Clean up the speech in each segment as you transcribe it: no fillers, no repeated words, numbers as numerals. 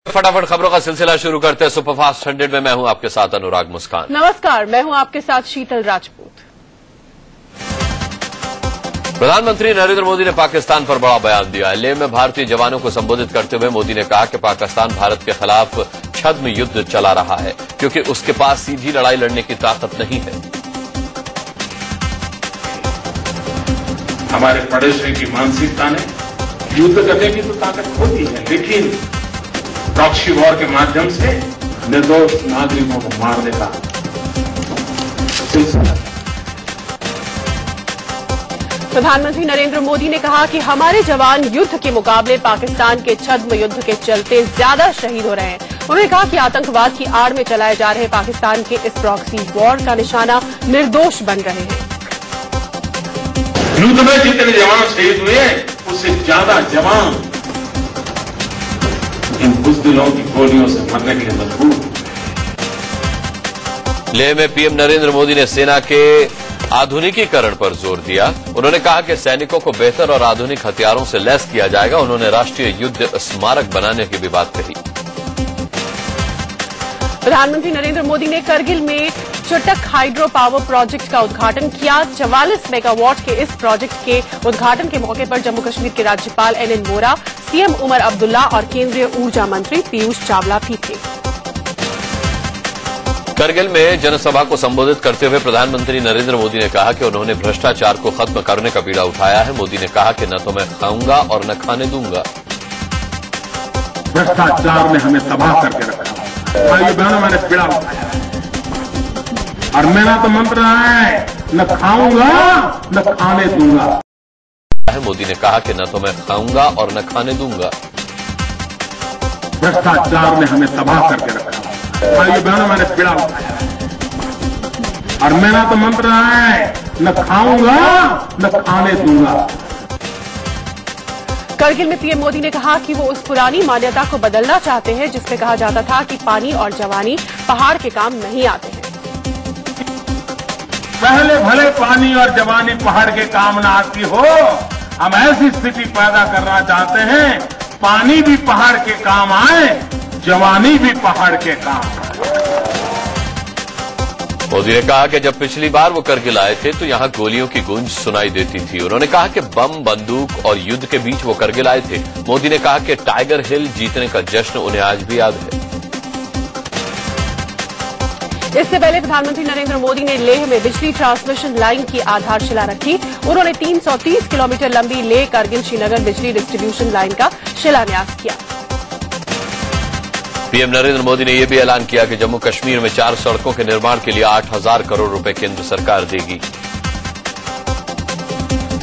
फटाफट खबरों का सिलसिला शुरू करते हैं सुपरफास्ट 100 में। मैं हूं आपके साथ अनुराग मुस्कान। नमस्कार, मैं हूं आपके साथ शीतल राजपूत। प्रधानमंत्री नरेंद्र मोदी ने पाकिस्तान पर बड़ा बयान दिया है। लेह में भारतीय जवानों को संबोधित करते हुए मोदी ने कहा कि पाकिस्तान भारत के खिलाफ छद्म युद्ध चला रहा है क्योंकि उसके पास सीधी लड़ाई लड़ने की ताकत नहीं है। हमारे पड़ोसी की मानसिकता ने युद्ध करने की तो ताकत होती है, लेकिन प्रॉक्सी वॉर के माध्यम से निर्दोष नागरिकों को मारने का सिलसिला। प्रधानमंत्री नरेंद्र मोदी ने कहा कि हमारे जवान युद्ध के मुकाबले पाकिस्तान के छद्म युद्ध के चलते ज्यादा शहीद हो रहे हैं। उन्होंने कहा कि आतंकवाद की आड़ में चलाए जा रहे पाकिस्तान के इस प्रॉक्सी वॉर का निशाना निर्दोष बन रहे हैं। युद्ध में जितने जवान शहीद हुए उससे ज्यादा जवान इन बुज़दिलों की गोलियों से मरने के लिए मजबूर। लेह में पीएम नरेंद्र मोदी ने सेना के आधुनिकीकरण पर जोर दिया। उन्होंने कहा कि सैनिकों को बेहतर और आधुनिक हथियारों से लैस किया जाएगा। उन्होंने राष्ट्रीय युद्ध स्मारक बनाने की भी बात कही। प्रधानमंत्री नरेंद्र मोदी ने करगिल में चुटक हाइड्रो पावर प्रोजेक्ट का उद्घाटन किया। 44 मेगावाट के इस प्रोजेक्ट के उद्घाटन के मौके पर जम्मू कश्मीर के राज्यपाल एनएन वोरा, सीएम उमर अब्दुल्ला और केंद्रीय ऊर्जा मंत्री पीयूष चावला भी थे। करगिल में जनसभा को संबोधित करते हुए प्रधानमंत्री नरेंद्र मोदी ने कहा कि उन्होंने भ्रष्टाचार को खत्म करने का बीड़ा उठाया है। मोदी ने कहा कि न तो मैं खाऊंगा और न खाने दूंगा। भ्रष्टाचार ने हमें तबाह करके रखा। भाई बहनों, मैंने पीड़ा उठाया और मेरा तो मंत्र है, न खाऊंगा न खाने दूंगा। मोदी ने कहा कि न तो मैं खाऊंगा और न खाने दूंगा। भ्रष्टाचार ने हमें तबाह करके रखा। भाई बहनों, मैंने पीड़ा उठाया और मेरा तो मंत्र है, न खाऊंगा न खाने दूंगा। करगिल में पीएम मोदी ने कहा कि वो उस पुरानी मान्यता को बदलना चाहते हैं जिसमें कहा जाता था कि पानी और जवानी पहाड़ के काम नहीं आते हैं। पहले भले पानी और जवानी पहाड़ के काम न आती हो, हम ऐसी स्थिति पैदा करना चाहते हैं पानी भी पहाड़ के काम आए, जवानी भी पहाड़ के काम आए। मोदी ने कहा कि जब पिछली बार वो करगिल आए थे तो यहां गोलियों की गूंज सुनाई देती थी। उन्होंने कहा कि बम, बंदूक और युद्ध के बीच वो करगिल आए थे। मोदी ने कहा कि टाइगर हिल जीतने का जश्न उन्हें आज भी याद है। इससे पहले प्रधानमंत्री नरेंद्र मोदी ने लेह में बिजली ट्रांसमिशन लाइन की आधारशिला रखी। उन्होंने 330 किलोमीटर लंबी लेह करगिल श्रीनगर बिजली डिस्ट्रीब्यूशन लाइन का शिलान्यास किया। पीएम नरेंद्र मोदी ने यह भी ऐलान किया कि जम्मू कश्मीर में 4 सड़कों के निर्माण के लिए 8,000 करोड़ रुपए केंद्र सरकार देगी।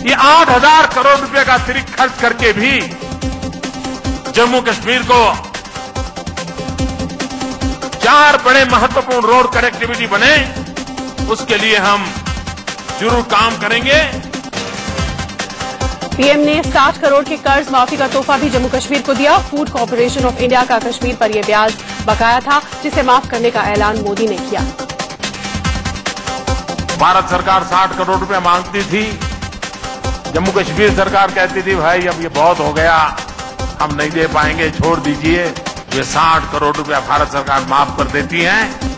ये 8,000 करोड़ रुपए का अतिरिक्त खर्च करके भी जम्मू कश्मीर को 4 बड़े महत्वपूर्ण रोड कनेक्टिविटी बने, उसके लिए हम जरूर काम करेंगे। पीएम ने 60 करोड़ के कर्ज माफी का तोहफा भी जम्मू कश्मीर को दिया। फूड कॉर्पोरेशन ऑफ इंडिया का कश्मीर पर यह ब्याज बकाया था जिसे माफ करने का ऐलान मोदी ने किया। भारत सरकार 60 करोड़ रुपए मांगती थी, जम्मू कश्मीर सरकार कहती थी भाई अब ये बहुत हो गया, हम नहीं दे पाएंगे, छोड़ दीजिए। ये 60 करोड़ रुपया भारत सरकार माफ कर देती है।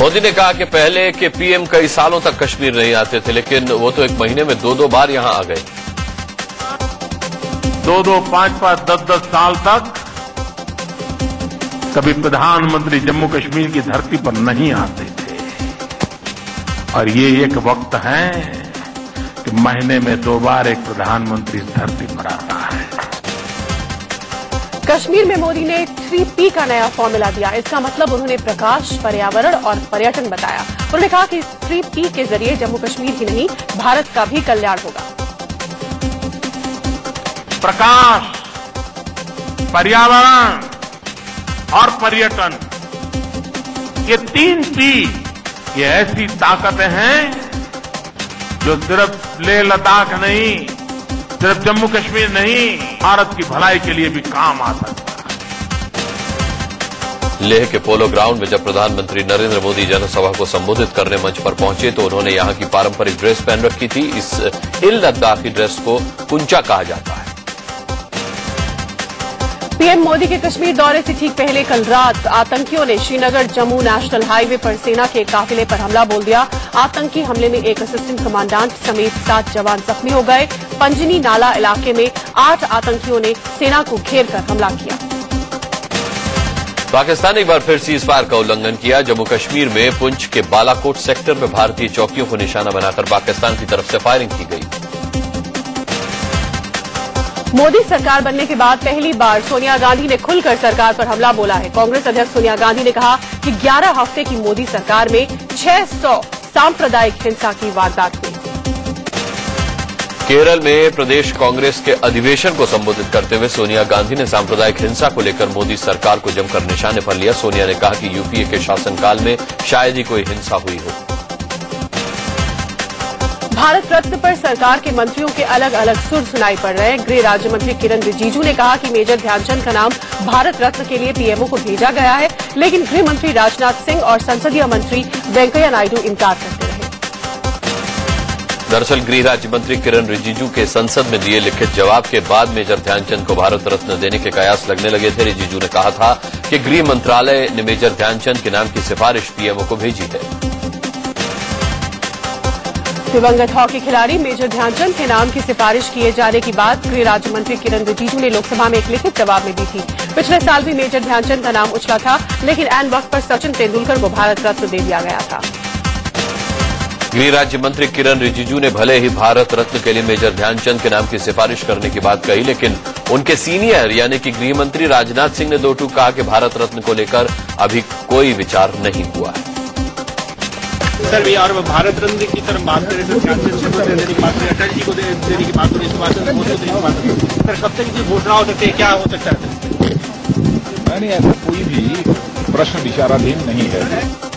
मोदी ने कहा कि पहले के पीएम कई सालों तक कश्मीर नहीं आते थे, लेकिन वो तो 1 महीने में 2-2 बार यहां आ गए। 2-2, 5-5, 10-10 साल तक कभी प्रधानमंत्री जम्मू कश्मीर की धरती पर नहीं आते थे। और ये एक वक्त है कि महीने में 2 बार एक प्रधानमंत्री इस धरती पर आता है। कश्मीर में मोदी ने 3P का नया फॉर्मूला दिया। इसका मतलब उन्होंने प्रकाश, पर्यावरण और पर्यटन बताया। उन्होंने कहा कि 3P के जरिए जम्मू कश्मीर ही नहीं भारत का भी कल्याण होगा। प्रकाश, पर्यावरण और पर्यटन, ये 3P ये ऐसी ताकतें हैं जो सिर्फ लेह लद्दाख नहीं, सिर्फ जम्मू कश्मीर नहीं, भारत की भलाई के लिए भी काम आ सकता है। लेह के पोलो ग्राउंड में जब प्रधानमंत्री नरेंद्र मोदी जनसभा को संबोधित करने मंच पर पहुंचे तो उन्होंने यहां की पारंपरिक ड्रेस पहन रखी थी। इस हिल लद्दाखी ड्रेस को कुंचा कहा जाता है। पीएम मोदी के कश्मीर दौरे से ठीक पहले कल रात आतंकियों ने श्रीनगर जम्मू नेशनल हाईवे पर सेना के काफिले पर हमला बोल दिया। आतंकी हमले में एक असिस्टेंट कमांडेंट समेत 7 जवान जख्मी हो गए। पंजनी नाला इलाके में 8 आतंकियों ने सेना को घेर कर हमला किया। पाकिस्तान ने एक बार फिर सीजफायर का उल्लंघन किया। जम्मू कश्मीर में पुंछ के बालाकोट सेक्टर में भारतीय चौकियों को निशाना बनाकर पाकिस्तान की तरफ से फायरिंग की गई। मोदी सरकार बनने के बाद पहली बार सोनिया गांधी ने खुलकर सरकार पर हमला बोला है। कांग्रेस अध्यक्ष सोनिया गांधी ने कहा कि 11 हफ्ते की मोदी सरकार में 600 सांप्रदायिक हिंसा की वारदात हुई। केरल में प्रदेश कांग्रेस के अधिवेशन को संबोधित करते हुए सोनिया गांधी ने सांप्रदायिक हिंसा को लेकर मोदी सरकार को जमकर निशाने पर लिया। सोनिया ने कहा कि यूपीए के शासनकाल में शायद ही कोई हिंसा हुई हो। भारत रत्न पर सरकार के मंत्रियों के अलग अलग सुर सुनाई पड़ रहे हैं। गृह राज्य मंत्री किरण रिजिजू ने कहा कि मेजर ध्यानचंद का नाम भारत रत्न के लिए पीएमओ को भेजा गया है, लेकिन गृह मंत्री राजनाथ सिंह और संसदीय मंत्री वेंकैया नायडू इनकार करते रहे। दरअसल गृह राज्य मंत्री किरण रिजिजू के संसद में दिए लिखित जवाब के बाद मेजर ध्यानचंद को भारत रत्न देने के कयास लगने लगे थे। रिजिजू ने कहा था कि गृह मंत्रालय ने मेजर ध्यानचंद के नाम की सिफारिश पीएमओ को भेजी है। दिवंगत हॉकी खिलाड़ी मेजर ध्यानचंद के नाम की सिफारिश किए जाने की बात गृह राज्य मंत्री किरण रिजिजू ने लोकसभा में एक लिखित जवाब में दी थी। पिछले साल भी मेजर ध्यानचंद का नाम उछला था, लेकिन ऐन वक्त पर सचिन तेंदुलकर को भारत रत्न दे दिया गया था। गृह राज्य मंत्री किरण रिजिजू ने भले ही भारत रत्न के लिए मेजर ध्यानचंद के नाम की सिफारिश करने की बात कही, लेकिन उनके सीनियर यानी कि गृह मंत्री राजनाथ सिंह ने दो टूक कहा कि भारत रत्न को लेकर अभी कोई विचार नहीं हुआ है। सर भी और भारत रत्न की तरफ बात करें तो ध्यानचंद जी को देने की बात करें, अटल जी को देने की बात करें, सुभाष चंद्र बोस को देने की बात करें, सर कब तक की घोषणा हो सकती है, क्या हो सकता है? नहीं, ऐसा कोई भी प्रश्न विचाराधीन नहीं है।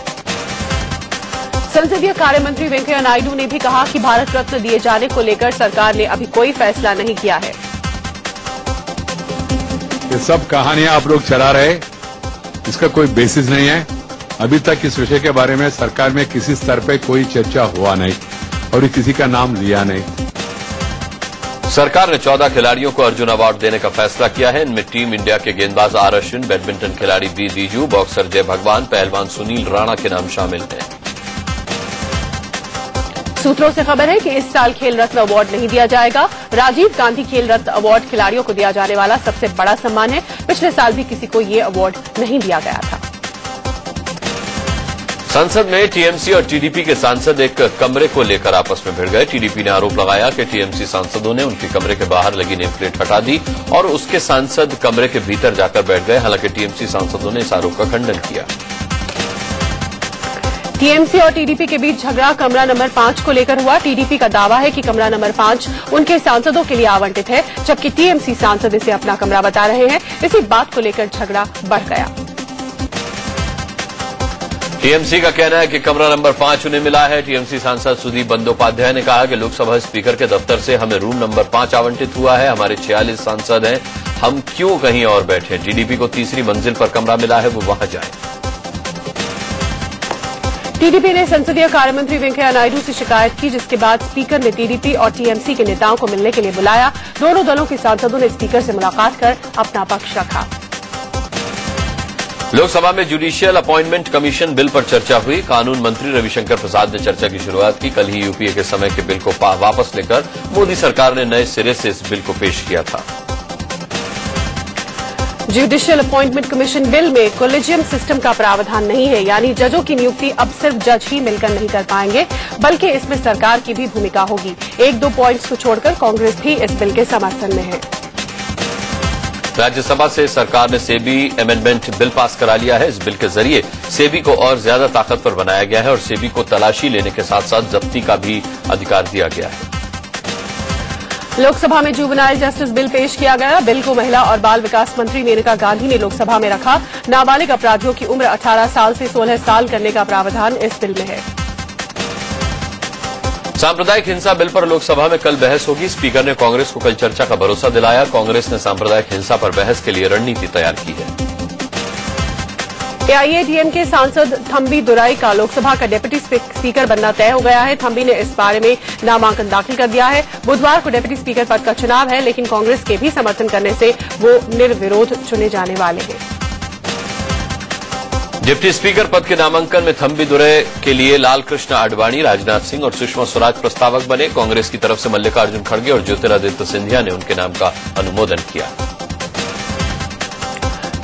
संसदीय कार्य मंत्री वेंकैया नायडू ने भी कहा कि भारत रत्न दिए जाने को लेकर सरकार ने अभी कोई फैसला नहीं किया है। ये सब कहानियां आप लोग चला रहे, इसका कोई बेसिस नहीं है। अभी तक इस विषय के बारे में सरकार में किसी स्तर पे कोई चर्चा हुआ नहीं और किसी का नाम लिया नहीं। सरकार ने 14 खिलाड़ियों को अर्जुन अवार्ड देने का फैसला किया है। इनमें टीम इंडिया के गेंदबाज आर अश्विन, बैडमिंटन खिलाड़ी बी दीजू, बॉक्सर जय भगवान, पहलवान सुनील राणा के नाम शामिल हैं। सूत्रों से खबर है कि इस साल खेल रत्न अवार्ड नहीं दिया जाएगा। राजीव गांधी खेल रत्न अवार्ड खिलाड़ियों को दिया जाने वाला सबसे बड़ा सम्मान है। पिछले साल भी किसी को ये अवार्ड नहीं दिया गया था। संसद में टीएमसी और टीडीपी के सांसद एक कमरे को लेकर आपस में भिड़ गए। टीडीपी ने आरोप लगाया कि टीएमसी सांसदों ने उनके कमरे के बाहर लगी नेम प्लेट हटा दी और उसके सांसद कमरे के भीतर जाकर बैठ गए। हालांकि टीएमसी सांसदों ने इस आरोप का खंडन किया। टीएमसी और टीडीपी के बीच झगड़ा कमरा नंबर 5 को लेकर हुआ। टीडीपी का दावा है कि कमरा नंबर 5 उनके सांसदों के लिए आवंटित है, जबकि टीएमसी सांसद इसे अपना कमरा बता रहे हैं। इसी बात को लेकर झगड़ा बढ़ गया। टीएमसी का कहना है कि कमरा नंबर 5 उन्हें मिला है। टीएमसी सांसद सुदीप बंदोपाध्याय ने कहा कि लोकसभा स्पीकर के दफ्तर से हमें रूम नंबर 5 आवंटित हुआ है। हमारे 46 सांसद हैं, हम क्यों कहीं और बैठे। टीडीपी को तीसरी मंजिल पर कमरा मिला है, वो वहां जाए। टीडीपी ने संसदीय कार्य मंत्री वेंकैया नायडू से शिकायत की, जिसके बाद स्पीकर ने टीडीपी और टीएमसी के नेताओं को मिलने के लिए बुलाया। दोनों दलों के सांसदों ने स्पीकर से मुलाकात कर अपना पक्ष रखा। लोकसभा में जुडिशियल अपॉइंटमेंट कमीशन बिल पर चर्चा हुई। कानून मंत्री रविशंकर प्रसाद ने चर्चा की शुरुआत की। कल ही यूपीए के समय के बिल को वापस लेकर मोदी सरकार ने नए सिरे से इस बिल को पेश किया था। जुडिशियल अपॉइंटमेंट कमीशन बिल में कोलेजियम सिस्टम का प्रावधान नहीं है, यानी जजों की नियुक्ति अब सिर्फ जज ही मिलकर नहीं कर पाएंगे, बल्कि इसमें सरकार की भी भूमिका होगी। 1-2 पॉइंट्स को छोड़कर कांग्रेस भी इस बिल के समर्थन में है। राज्यसभा से सरकार ने सेबी अमेंडमेंट बिल पास करा लिया है। इस बिल के जरिए सेबी को और ज्यादा ताकतवर बनाया गया है और सेबी को तलाशी लेने के साथ साथ जब्ती का भी अधिकार दिया गया है। लोकसभा में जुवेनाइल जस्टिस बिल पेश किया गया। बिल को महिला और बाल विकास मंत्री मेनका गांधी ने लोकसभा में रखा। नाबालिग अपराधियों की उम्र 18 साल से 16 साल करने का प्रावधान इस बिल में है। सांप्रदायिक हिंसा बिल पर लोकसभा में कल बहस होगी। स्पीकर ने कांग्रेस को कल चर्चा का भरोसा दिलाया। कांग्रेस ने सांप्रदायिक हिंसा पर बहस के लिए रणनीति तैयार की है। एआईएडीएमके सांसद थम्बी दुराई का लोकसभा का डिप्टी स्पीकर बनना तय हो गया है। थम्बी ने इस बारे में नामांकन दाखिल कर दिया है। बुधवार को डिप्टी स्पीकर पद का चुनाव है, लेकिन कांग्रेस के भी समर्थन करने से वो निर्विरोध चुने जाने वाले हैं। डिप्टी स्पीकर पद के नामांकन में थम्बी दुराई के लिए लाल कृष्ण आडवाणी, राजनाथ सिंह और सुषमा स्वराज प्रस्तावक बने। कांग्रेस की तरफ से मल्लिकार्जुन खड़गे और ज्योतिरादित्य सिंधिया ने उनके नाम का अनुमोदन किया।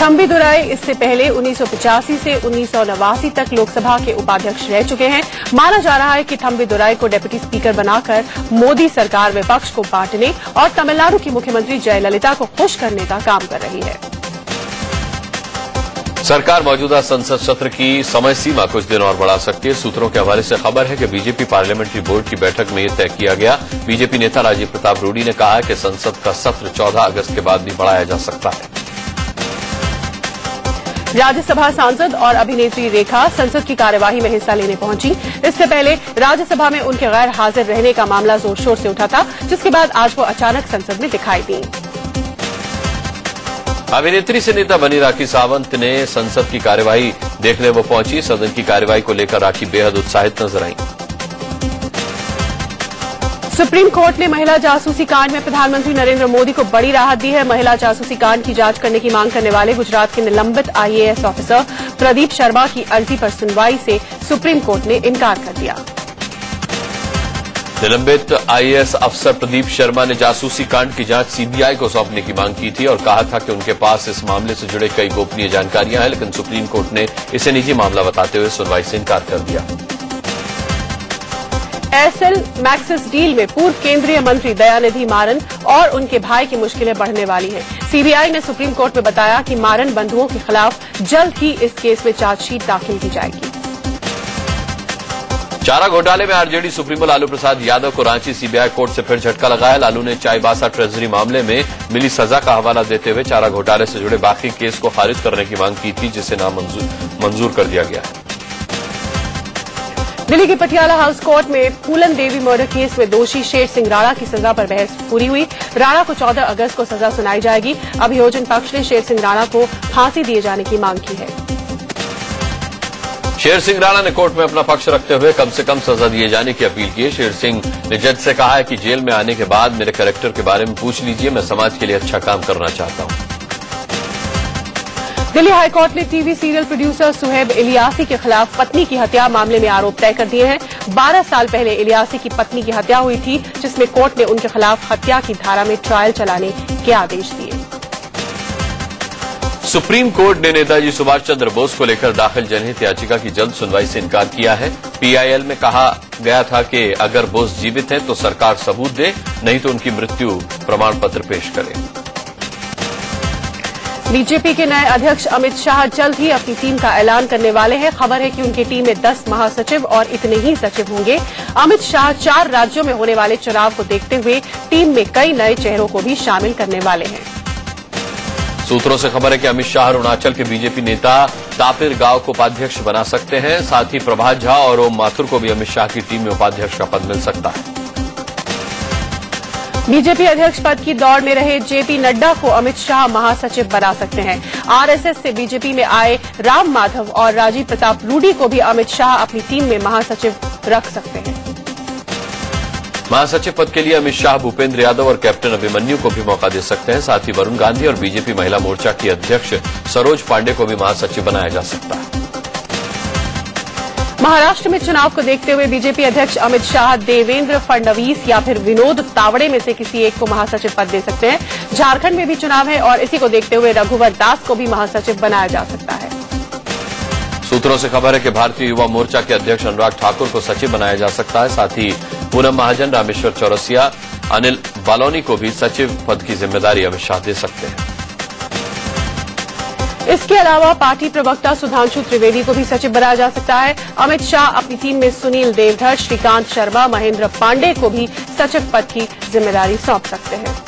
थम्बी दुराई इससे पहले 1985 से 1989 तक लोकसभा के उपाध्यक्ष रह चुके हैं। माना जा रहा है कि थम्बी दुराई को डिप्टी स्पीकर बनाकर मोदी सरकार विपक्ष को बांटने और तमिलनाडु की मुख्यमंत्री जयललिता को खुश करने का काम कर रही है। सरकार मौजूदा संसद सत्र की समय सीमा कुछ दिन और बढ़ा सकती है। सूत्रों के हवाले से खबर है कि बीजेपी पार्लियामेंट्री बोर्ड की बैठक में यह तय किया गया। बीजेपी नेता राजीव प्रताप रूडी ने कहा है कि संसद का सत्र 14 अगस्त के बाद भी बढ़ाया जा सकता है। राज्यसभा सांसद और अभिनेत्री रेखा संसद की कार्यवाही में हिस्सा लेने पहुंची। इससे पहले राज्यसभा में उनके गैर हाजिर रहने का मामला जोर शोर से उठा था, जिसके बाद आज वो अचानक संसद में दिखाई दी। अभिनेत्री से नेता बनी राखी सावंत ने संसद की कार्यवाही देखने वो पहुंची। सदन की कार्यवाही को लेकर राखी बेहद उत्साहित नजर आई। सुप्रीम कोर्ट ने महिला जासूसी कांड में प्रधानमंत्री नरेंद्र मोदी को बड़ी राहत दी है। महिला जासूसी कांड की जांच करने की मांग करने वाले गुजरात के निलंबित आईएएस ऑफिसर प्रदीप शर्मा की अर्जी पर सुनवाई से सुप्रीम कोर्ट ने इनकार कर दिया। निलंबित आईएएस अफसर प्रदीप शर्मा ने जासूसी कांड की जांच सीबीआई को सौंपने की मांग की थी और कहा था कि उनके पास इस मामले से जुड़े कई गोपनीय जानकारियां हैं, लेकिन सुप्रीम कोर्ट ने इसे निजी मामला बताते हुए सुनवाई से इनकार कर दिया। एयरसेल मैक्सिस डील में पूर्व केंद्रीय मंत्री दयानिधि मारन और उनके भाई की मुश्किलें बढ़ने वाली हैं। सीबीआई ने सुप्रीम कोर्ट में बताया कि मारन बंधुओं के खिलाफ जल्द ही इस केस में चार्जशीट दाखिल की जाएगी। चारा घोटाले में आरजेडी सुप्रीमो लालू प्रसाद यादव को रांची सीबीआई कोर्ट से फिर झटका लगाया। लालू ने चाईबासा ट्रेजरी मामले में मिली सजा का हवाला देते हुए चारा घोटाले से जुड़े बाकी केस को खारिज करने की मांग की थी, जिसे मंजूर कर दिया गया है। दिल्ली के पटियाला हाउस कोर्ट में फूलन देवी मर्डर केस में दोषी शेर सिंह राणा की सजा पर बहस पूरी हुई। राणा को 14 अगस्त को सजा सुनाई जाएगी। अभियोजन पक्ष ने शेर सिंह राणा को फांसी दिए जाने की मांग की है। शेर सिंह राणा ने कोर्ट में अपना पक्ष रखते हुए कम से कम सजा दिए जाने की अपील की है। शेर सिंह ने जज से कहा है कि जेल में आने के बाद मेरे कैरेक्टर के बारे में पूछ लीजिए, मैं समाज के लिए अच्छा काम करना चाहता हूं। दिल्ली हाईकोर्ट ने TV serial producer Suhaib Ilyasi के खिलाफ पत्नी की हत्या मामले में आरोप तय कर दिए हैं। 12 साल पहले इलियासी की पत्नी की हत्या हुई थी, जिसमें कोर्ट ने उनके खिलाफ हत्या की धारा में ट्रायल चलाने के आदेश दिए। सुप्रीम कोर्ट ने नेताजी सुभाष चंद्र बोस को लेकर दाखिल जनहित याचिका की जल्द सुनवाई से इनकार किया है। पीआईएल में कहा गया था कि अगर बोस जीवित हैं तो सरकार सबूत दे, नहीं तो उनकी मृत्यु प्रमाण पत्र पेश करे। बीजेपी के नए अध्यक्ष अमित शाह जल्द ही अपनी टीम का ऐलान करने वाले हैं। खबर है कि उनकी टीम में 10 महासचिव और इतने ही सचिव होंगे। अमित शाह 4 राज्यों में होने वाले चुनाव को देखते हुए टीम में कई नए चेहरों को भी शामिल करने वाले हैं। सूत्रों से खबर है कि अमित शाह अरुणाचल के बीजेपी नेता तापिर गांव को उपाध्यक्ष बना सकते हैं। साथ ही प्रभात झा और ओम माथुर को भी अमित शाह की टीम में उपाध्यक्ष का पद मिल सकता है। बीजेपी अध्यक्ष पद की दौड़ में रहे जेपी नड्डा को अमित शाह महासचिव बना सकते हैं। आरएसएस से बीजेपी में आए राम माधव और राजीव प्रताप रूडी को भी अमित शाह अपनी टीम में महासचिव रख सकते हैं। महासचिव पद के लिए अमित शाह भूपेंद्र यादव और कैप्टन अभिमन्यु को भी मौका दे सकते हैं। साथ ही वरुण गांधी और बीजेपी महिला मोर्चा की अध्यक्ष सरोज पांडे को भी महासचिव बनाया जा सकता है। महाराष्ट्र में चुनाव को देखते हुए बीजेपी अध्यक्ष अमित शाह देवेंद्र फडणवीस या फिर विनोद तावड़े में से किसी एक को महासचिव पद दे सकते हैं। झारखंड में भी चुनाव है और इसी को देखते हुए रघुवर दास को भी महासचिव बनाया जा सकता है। सूत्रों से खबर है कि भारतीय युवा मोर्चा के अध्यक्ष अनुराग ठाकुर को सचिव बनाया जा सकता है। साथ ही पूनम महाजन, रामेश्वर चौरसिया, अनिल बालोनी को भी सचिव पद की जिम्मेदारी अमित शाह दे सकते हैं। इसके अलावा पार्टी प्रवक्ता सुधांशु त्रिवेदी को भी सचिव बनाया जा सकता है। अमित शाह अपनी टीम में सुनील देवधर, श्रीकांत शर्मा, महेंद्र पांडे को भी सचिव पद की जिम्मेदारी सौंप सकते हैं।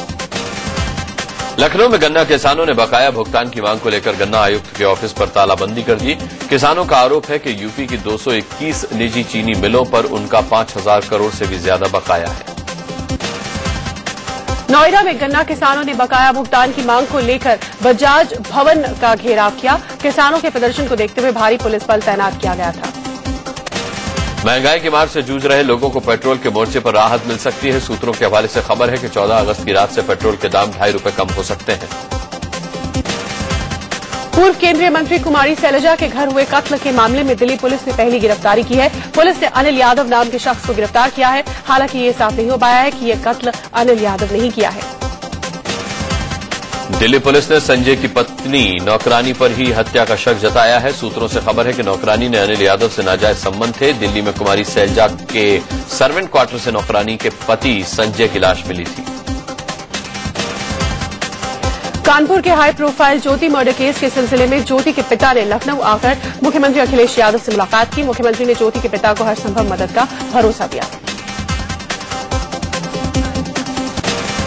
लखनऊ में गन्ना किसानों ने बकाया भुगतान की मांग को लेकर गन्ना आयुक्त के ऑफिस पर तालाबंदी कर दी। किसानों का आरोप है कि यूपी की 221 निजी चीनी मिलों पर उनका 5,000 करोड़ से भी ज्यादा बकाया है। नोएडा में गन्ना किसानों ने बकाया भुगतान की मांग को लेकर बजाज भवन का घेराव किया। किसानों के प्रदर्शन को देखते हुए भारी पुलिस बल तैनात किया गया था। महंगाई की मार से जूझ रहे लोगों को पेट्रोल के मोर्चे पर राहत मिल सकती है। सूत्रों के हवाले से खबर है कि 14 अगस्त की रात से पेट्रोल के दाम 2.5 रुपए कम हो सकते हैं। पूर्व केंद्रीय मंत्री कुमारी शैलजा के घर हुए कत्ल के मामले में दिल्ली पुलिस ने पहली गिरफ्तारी की है। पुलिस ने अनिल यादव नाम के शख्स को गिरफ्तार किया है। हालांकि ये साफ नहीं हो पाया है कि यह कत्ल अनिल यादव ने ही किया है। दिल्ली पुलिस ने संजय की पत्नी नौकरानी पर ही हत्या का शक जताया है। सूत्रों से खबर है कि नौकरानी ने अनिल यादव से नाजायज संबंध थे। दिल्ली में कुमारी शैलजा के सर्वेंट क्वार्टर से नौकरानी के पति संजय की लाश मिली थी। कानपुर के हाई प्रोफाइल ज्योति मर्डर केस के सिलसिले में ज्योति के पिता ने लखनऊ आकर मुख्यमंत्री अखिलेश यादव से मुलाकात की। मुख्यमंत्री ने ज्योति के पिता को हर संभव मदद का भरोसा दिया।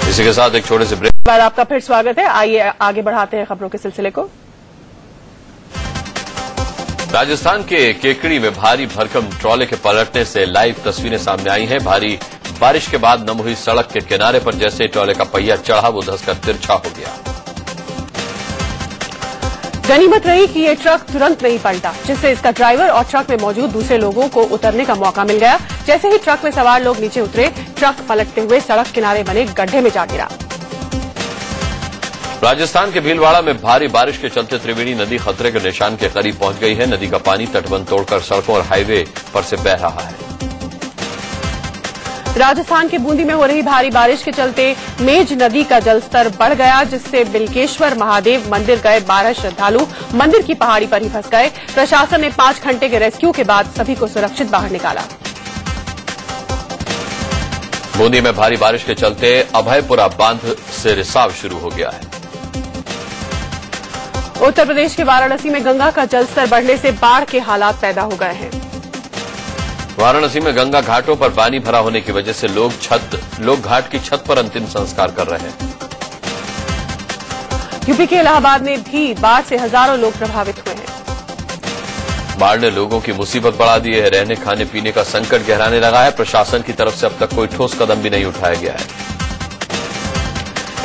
इसी के साथ एक छोटे से ब्रेक बाद आपका फिर स्वागत है। आइए आगे बढ़ाते हैं खबरों के सिलसिले को। राजस्थान के केकड़ी में भारी भरकम ट्रॉले के पलटने से लाइव तस्वीरें सामने आई हैं। भारी बारिश के बाद नम हुई सड़क के किनारे पर जैसे ही ट्रॉले का पहिया चढ़ा वो धंसकर तिरछा हो गया। गनीमत रही कि ये ट्रक तुरंत नहीं पलटा, जिससे इसका ड्राइवर और ट्रक में मौजूद दूसरे लोगों को उतरने का मौका मिल गया। जैसे ही ट्रक में सवार लोग नीचे उतरे, ट्रक पलटते हुए सड़क किनारे बने गड्ढे में जा गिरा। राजस्थान के भीलवाड़ा में भारी बारिश के चलते त्रिवेणी नदी खतरे के निशान के करीब पहुंच गई है। नदी का पानी तटबंध तोड़कर सड़कों और हाईवे पर से बह रहा है। राजस्थान के बूंदी में हो रही भारी बारिश के चलते मेज नदी का जलस्तर बढ़ गया, जिससे बिलकेश्वर महादेव मंदिर गए 12 श्रद्धालु मंदिर की पहाड़ी पर ही फंस गए। प्रशासन ने 5 घंटे के रेस्क्यू के बाद सभी को सुरक्षित बाहर निकाला। बूंदी में भारी बारिश के चलते अभयपुरा बांध से रिसाव शुरू हो गया है। उत्तर प्रदेश के वाराणसी में गंगा का जलस्तर बढ़ने से बाढ़ के हालात पैदा हो गए हैं। वाराणसी में गंगा घाटों पर पानी भरा होने की वजह से लोग घाट की छत पर अंतिम संस्कार कर रहे हैं। यूपी के इलाहाबाद में भी बाढ़ से हजारों लोग प्रभावित हुए हैं। बाढ़ ने लोगों की मुसीबत बढ़ा दी है। रहने खाने पीने का संकट गहराने लगा है। प्रशासन की तरफ से अब तक कोई ठोस कदम भी नहीं उठाया गया है।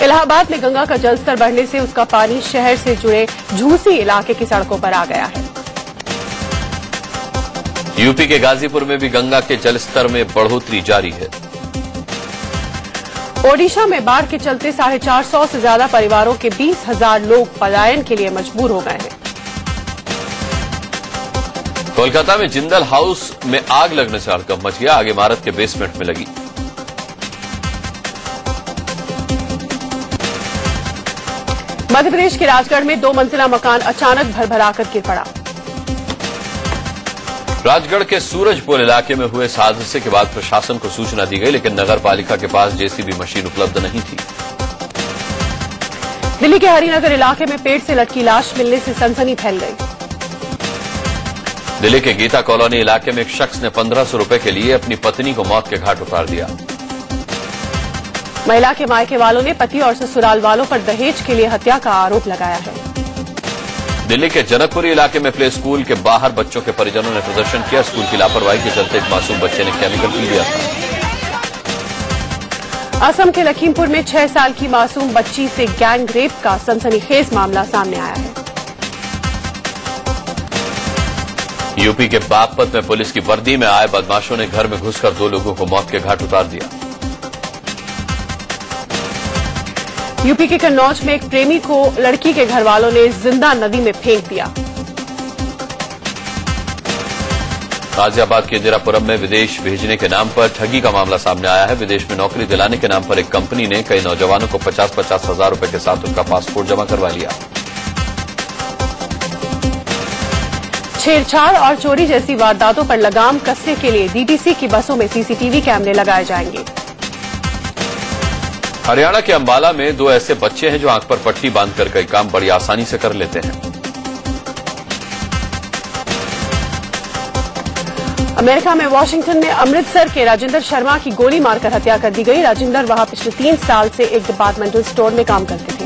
इलाहाबाद में गंगा का जलस्तर बढ़ने से उसका पानी शहर से जुड़े झूसी इलाके की सड़कों पर आ गया है। यूपी के गाजीपुर में भी गंगा के जलस्तर में बढ़ोतरी जारी है। ओडिशा में बाढ़ के चलते 450 से ज्यादा परिवारों के 20,000 लोग पलायन के लिए मजबूर हो गए हैं। कोलकाता में जिंदल हाउस में आग लगने से हड़कंप मच गया। आग इमारत के बेसमेंट में लगी। मध्य प्रदेश के राजगढ़ में 2 मंजिला मकान अचानक भरभराकर गिर पड़ा। राजगढ़ के सूरजपुर इलाके में हुए इस हादसे के बाद प्रशासन को सूचना दी गई, लेकिन नगर पालिका के पास जेसीबी मशीन उपलब्ध नहीं थी। दिल्ली के हरिनगर इलाके में पेड़ से लटकी लाश मिलने से सनसनी फैल गई। दिल्ली के गीता कॉलोनी इलाके में एक शख्स ने 1500 रुपए के लिए अपनी पत्नी को मौत के घाट उतार दिया। महिला के मायके वालों ने पति और ससुराल वालों पर दहेज के लिए हत्या का आरोप लगाया है। दिल्ली के जनकपुरी इलाके में प्ले स्कूल के बाहर बच्चों के परिजनों ने प्रदर्शन किया। स्कूल की लापरवाही के चलते एक मासूम बच्चे ने केमिकल पी लिया था। असम के लखीमपुर में 6 साल की मासूम बच्ची से गैंग रेप का सनसनीखेज मामला सामने आया है। यूपी के बागपत में पुलिस की वर्दी में आए बदमाशों ने घर में घुसकर 2 लोगों को मौत के घाट उतार दिया। यूपी के कन्नौज में एक प्रेमी को लड़की के घर वालों ने जिंदा नदी में फेंक दिया। गाजियाबाद के इंदिरापुरम में विदेश भेजने के नाम पर ठगी का मामला सामने आया है। विदेश में नौकरी दिलाने के नाम पर एक कंपनी ने कई नौजवानों को 50-50 हजार रुपए के साथ उनका पासपोर्ट जमा करवा लिया। छेड़छाड़ और चोरी जैसी वारदातों पर लगाम कसने के लिए डीटीसी की बसों में सीसीटीवी कैमरे लगाए जाएंगे। हरियाणा के अंबाला में 2 ऐसे बच्चे हैं जो आंख पर पट्टी बांधकर कई काम बड़ी आसानी से कर लेते हैं। अमेरिका में वाशिंगटन में अमृतसर के राजेंद्र शर्मा की गोली मारकर हत्या कर दी गई। राजेंद्र वहां पिछले 3 साल से एक डिपार्टमेंटल स्टोर में काम करते थे।